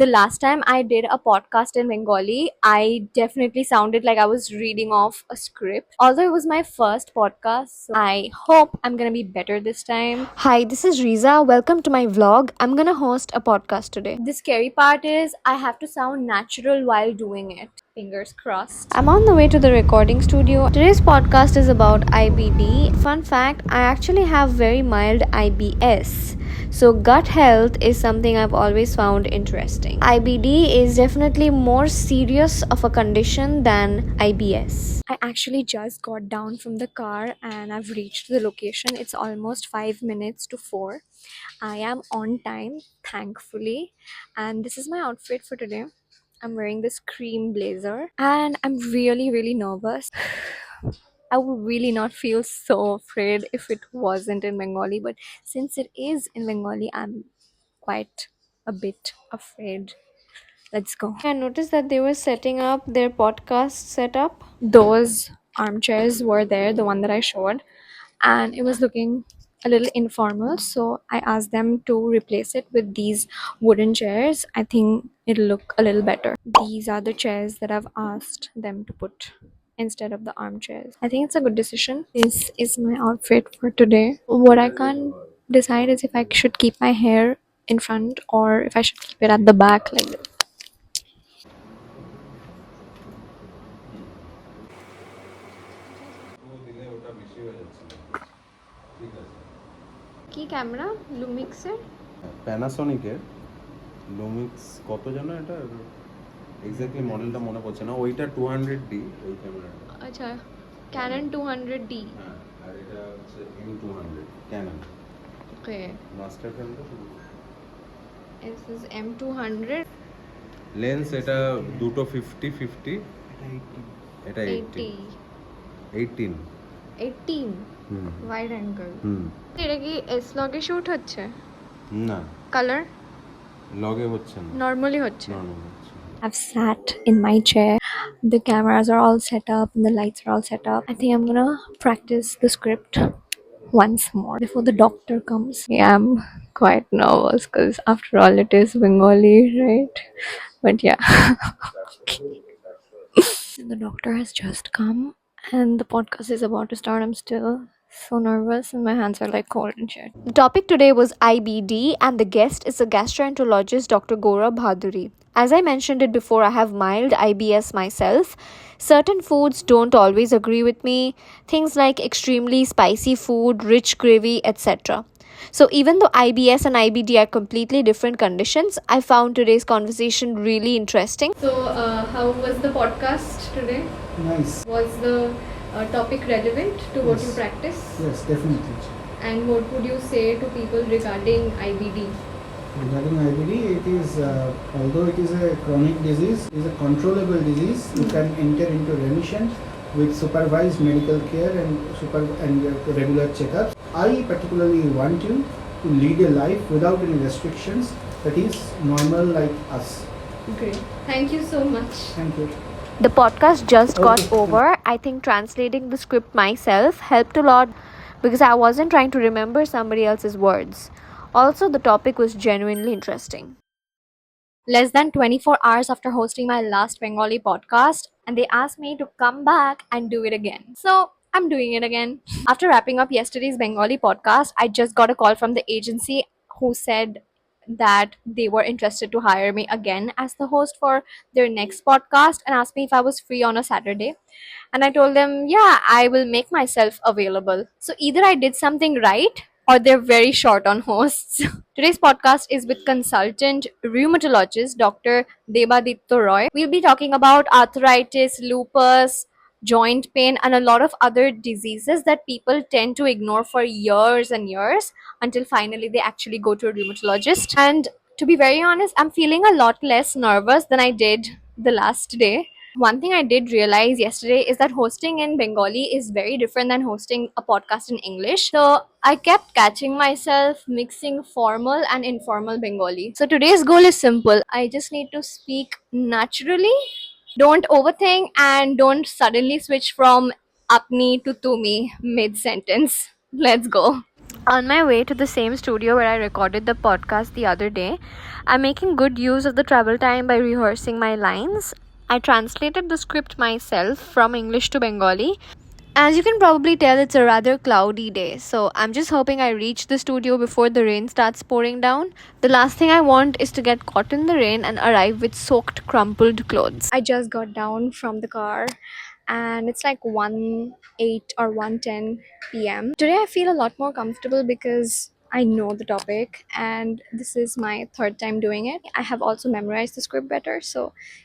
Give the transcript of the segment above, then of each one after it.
The last time I did a podcast in Bengali, I definitely sounded like I was reading off a script. Although it was my first podcast, so I hope I'm gonna be better this time. Hi, this is Riza. Welcome to my vlog. I'm gonna host a podcast today. The scary part is I have to sound natural while doing it. Fingers crossed. I'm on the way to the recording studio. Today's podcast is about IBD. Fun fact, I actually have very mild IBS. So, gut health is something I've always found interesting. IBD is definitely more serious of a condition than IBS. I actually just got down from the car and I've reached the location. It's almost 5 minutes to 4. I am on time, thankfully. And this is my outfit for today. I'm wearing this cream blazer and I'm really, really nervous. I would really not feel so afraid if it wasn't in Bengali, but since it is in Bengali, I'm quite a bit afraid. Let's go. I noticed that they were setting up their podcast setup. Those armchairs were there, the one that I showed, and it was looking a little informal. So I asked them to replace it with these wooden chairs. I think it'll look a little better. These are the chairs that I've asked them to put instead of the armchairs. I think it's a good decision. This is my outfit for today. What I can't decide is if I should keep my hair in front or if I should keep it at the back like this. কি camera লুমিক্সের প্যানাসনিকের Lumix কত যেন এটা exactly মডেলটা মনে পড়ছে না, ওইটা 200D ওই ক্যামেরাটা। আচ্ছা ক্যানন 200D হ্যাঁ, আর এটা হচ্ছে M200 ক্যানন। ওকে মাস্টার ফ্রেমটা শুধু দিস ইজ M200 লেন্স, এটা দুটো 50-50, এটা 80 18 18 হুম ওয়াইড অ্যাঙ্গেল হুম এটা কি এস লগে শুট হচ্ছে না, কালার লগে হচ্ছে না, নরমালি হচ্ছে নর্মাল হচ্ছে। I've sat in my chair. The cameras are all set up and the lights are all set up. I think I'm gonna practice the script once more before the doctor comes. Yeah, I'm quite nervous because after all it is Bengali, right? But yeah. The doctor has just come and the podcast is about to start. I'm still so nervous and my hands are like cold and shit. The topic today was IBD, and the guest is a gastroenterologist, Dr. Gaurav Bhaduri. As I mentioned it before, I have mild IBS myself. Certain foods don't always agree with me, things like extremely spicy food, rich gravy, etc. So, even though IBS and IBD are completely different conditions, I found today's conversation really interesting. So, how was the podcast today? Nice. Was the topic relevant to what Yes. you practice? Yes, definitely. And what would you say to people regarding IBD? Regarding IBD, it is although it is a chronic disease, it is a controllable disease. You can enter into remission with supervised medical care and regular checkups. I particularly want you to lead a life without any restrictions that is normal like us. Great. Thank you so much. Thank you. The podcast just got Okay. over. I think translating the script myself helped a lot because I wasn't trying to remember somebody else's words. Also, the topic was genuinely interesting. Less than 24 hours after hosting my last Bengali podcast, and they asked me to come back and do it again. So I'm doing it again. After wrapping up yesterday's Bengali podcast, I just got a call from the agency who said that they were interested to hire me again as the host for their next podcast and asked me if I was free on a Saturday. And I told them, yeah, I will make myself available. So either I did something right or they're very short on hosts. Today's podcast is with consultant rheumatologist Dr. Debaditya Roy. We'll be talking about arthritis, lupus, joint pain, and a lot of other diseases that people tend to ignore for years and years until finally they actually go to a rheumatologist. And to be very honest, I'm feeling a lot less nervous than I did the last day. One thing I did realize yesterday is that hosting in Bengali is very different than hosting a podcast in English. So I kept catching myself mixing formal and informal Bengali. So today's goal is simple. I just need to speak naturally. Don't overthink and don't suddenly switch from apni to tumi mid sentence. Let's go. On my way to the same studio where I recorded the podcast the other day, I'm making good use of the travel time by rehearsing my lines. I translated the script myself from English to Bengali. As you can probably tell, it's a rather cloudy day, so I'm just hoping I reach the studio before the rain starts pouring down. The last thing I want is to get caught in the rain and arrive with soaked, crumpled clothes. I just got down from the car and it's like 1:08 or 1:10 p.m. Today I feel a lot more comfortable because I know the topic and this is my third time doing it. I have also memorized the script better, so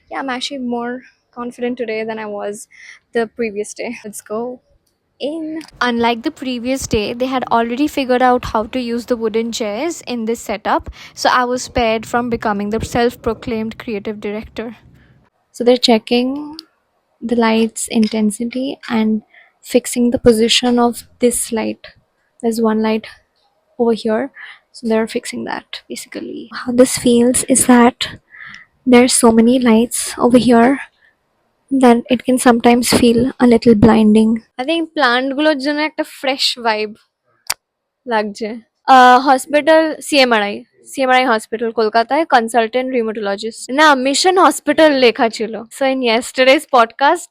yeah, I'm actually more confident today than I was the previous day. Let's go in. Unlike the previous day, they had already figured out how to use the wooden chairs in this setup, so I was spared from becoming the self proclaimed creative director. So they're checking the light's intensity and fixing the position of this light. There's one light over here, so they're fixing that. Basically how this feels is that there's so many lights over here that it can sometimes feel a little blinding. I think plant গুলোর জন্য একটা fresh vibe লাগছে। Hospital CMRI hospital কলকাতায় consultant rheumatologist না mission hospital লেখা ছিল। So in yesterday's podcast,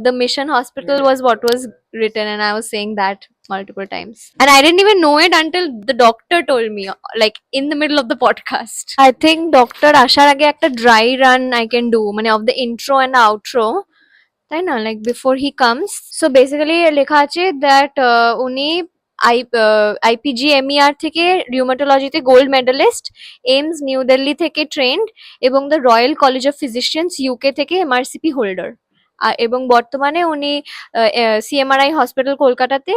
the mission hospital was what was written and I was saying that multiple times and I didn't even know it until the doctor told me, like in the middle of the podcast. I think doctor আসার আগে একটা dry run I can do, মানে of the intro and the outro, তাই না, like before he comes. So basically লেখা আছে that উনি IPGMER থেকে রিউমাটোলজিতে gold medalist, AIIMS new Delhi থেকে ট্রেন্ড এবং the Royal College of Physicians UK থেকে এমআরসিপি হোল্ডার, এবং বর্তমানে উনি সিএমআরআই হসপিটাল কলকাতাতে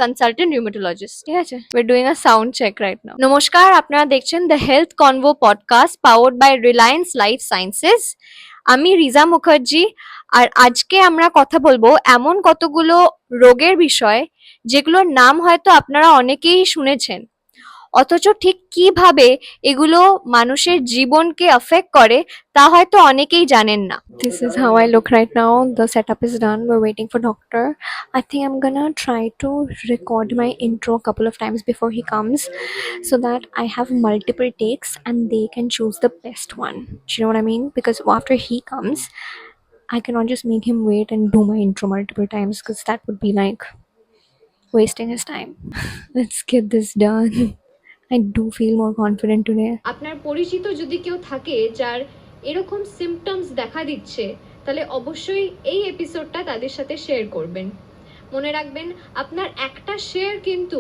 কনসালটেন্ট রিউমাটোলজিস্ট। ঠিক আছে, we are doing a sound check right now. নমস্কার, আপনারা দেখছেন the Health Convo podcast powered by Reliance life sciences. আমি রিজা মুখার্জি, আর আজকে আমরা কথা বলবো এমন কতগুলো রোগের বিষয় যেগুলোর নাম হয়তো আপনারা অনেকেই শুনেছেন, অথচ ঠিক কিভাবে এগুলো মানুষের জীবনকে এফেক্ট করে তা হয়তো অনেকেই জানেন না। This is how I look right now. The setup is done. We're waiting for doctor. I think I'm gonna try to record my intro a couple of times before he comes so that I have multiple takes and they can choose the best one. Do you know what I mean? Because after he comes, I cannot just make him wait and do my intro multiple times because that would be like wasting his time. Let's get this done. I do feel more confident today. আপনার পরিচিত যদি কেউ থাকে যার এরকম symptoms দেখা দিচ্ছে, তাহলে অবশ্যই এই এপিসোডটা তাদের সাথে শেয়ার করবেন। মনে রাখবেন, আপনার একটা শেয়ার কিন্তু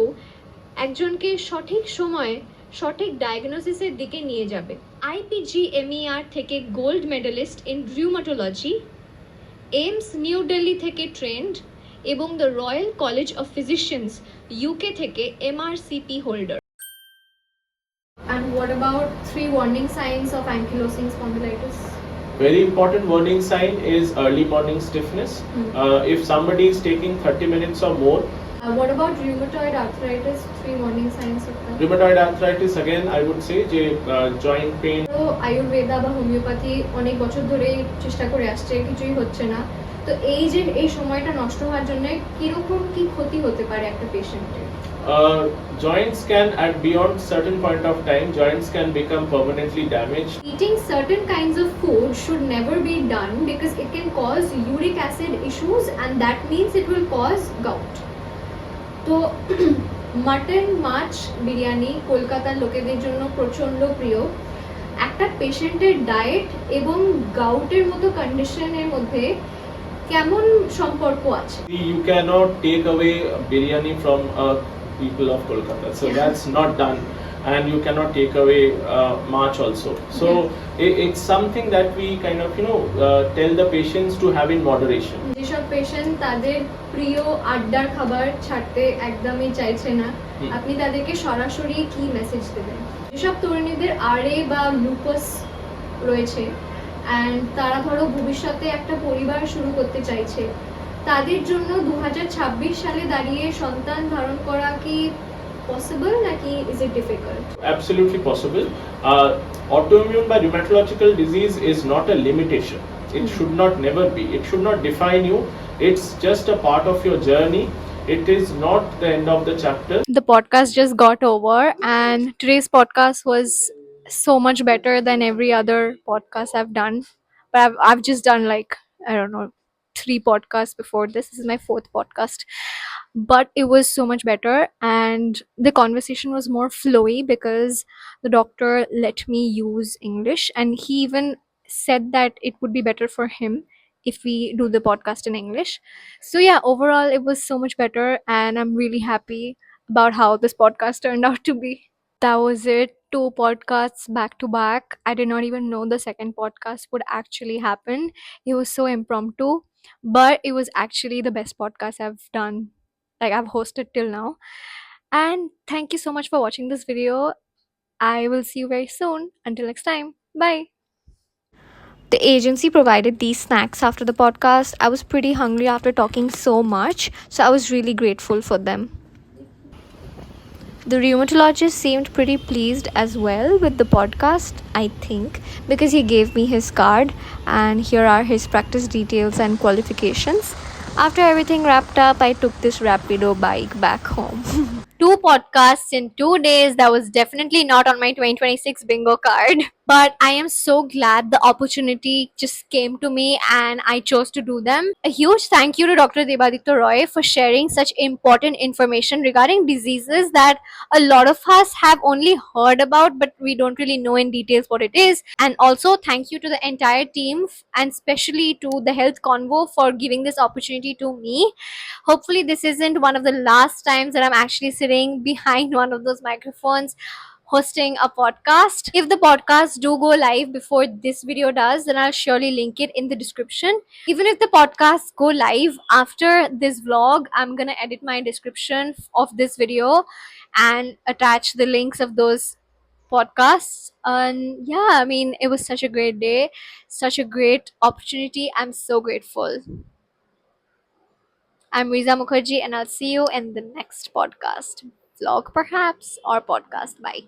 একজনকে সঠিক সময়ে সঠিক ডায়াগনোসিসের দিকে নিয়ে যাবে। IPGMER থেকে gold medalist in rheumatology, AIIMS new Delhi থেকে ট্রেন্ড এবং the Royal College of Physicians UK থেকে MRCP holder. And what about 3 warning signs of ankylosing spondylitis? Very important warning sign is early morning stiffness. If somebody is taking 30 minutes or more. What about rheumatoid arthritis? 3 warning signs of that. Rheumatoid arthritis, again I would say যে joint pain. তো আয়ুর্বেদা বা homeopathy অনেক বছর ধরে চেষ্টা করে আসছে, কিছুই হচ্ছে না। তো এই সময়টা নষ্ট হওয়ার জন্য কিরকম কি ক্ষতি হতে পারে একটা পেশেন্টের? Joints can, at beyond certain point of time, joints can become permanently damaged. Eating certain kinds of food should never be done because it can cause uric acid issues and that means it will cause gout. তো mutton, মাছ, বিরিয়ানি কলকাতার লোকেদের জন্য প্রচন্ড প্রিয়। একটা পেশেন্টের diet এবং গাউটের মতো কন্ডিশনের মধ্যে কেমন সম্পর্ক আছে? You cannot take away biryani from people of Kolkata, so that's not done, and you cannot take away march also. So it's something that we kind of tell the patients to have in moderation. যেসব patient তাদের প্রিয় আড্ডার খাবার ছাড়তে একদমই চাইছে না, আপনি তাদেরকে সরাসরি কি মেসেজ দেবেন? যেসব তরুণীদের আরএ বা লুপাস রয়েছে অ্যান্ড তারা ধরো ভবিষ্যতে একটা পরিবার শুরু করতে চাইছে, তাদের জন্য 2026 সালে দাঁড়িয়ে সন্তান ধারণ করা কি পসিবল নাকি is it difficult? Absolutely possible. Autoimmune by rheumatological disease is not a limitation. It should not never be. It should not define you. It's just a part of your journey. It is not the end of the chapter. The podcast just got over, and today's podcast was so much better than every other podcast I've done. But I've just done like, I don't know, 3 podcasts before this. This is my 4th podcast. But it was so much better, and the conversation was more flowy because the doctor let me use English, and he even said that it would be better for him if we do the podcast in English. So yeah, overall it was so much better, and I'm really happy about how this podcast turned out to be. That was it. 2 podcasts back to back. I did not even know the second podcast would actually happen. It was so impromptu, but it was actually the best podcast I've done, like I've hosted till now. And thank you so much for watching this video. I will see you very soon. Until next time. Bye. The agency provided these snacks after the podcast. I was pretty hungry after talking so much, so I was really grateful for them. The rheumatologist seemed pretty pleased as well with the podcast, I think, because he gave me his card and here are his practice details and qualifications. After everything wrapped up, I took this Rapido bike back home. 2 podcasts in 2 days. That was definitely not on my 2026 bingo card. But I am so glad the opportunity just came to me and I chose to do them. A huge thank you to Dr. Debaditya Roy for sharing such important information regarding diseases that a lot of us have only heard about, but we don't really know in details what it is. And also thank you to the entire team and especially to the Health Convo for giving this opportunity to me. Hopefully this isn't one of the last times that I'm actually sitting behind one of those microphones hosting a podcast. If the podcast do go live before this video does, then I'll surely link it in the description. Even if the podcasts go live after this vlog, I'm gonna edit my description of this video and attach the links of those podcasts. And yeah, I mean, it was such a great day, such a great opportunity. I'm so grateful. I'm Riza Mukherjee, and I'll see you in the next podcast, vlog perhaps, or podcast. Bye.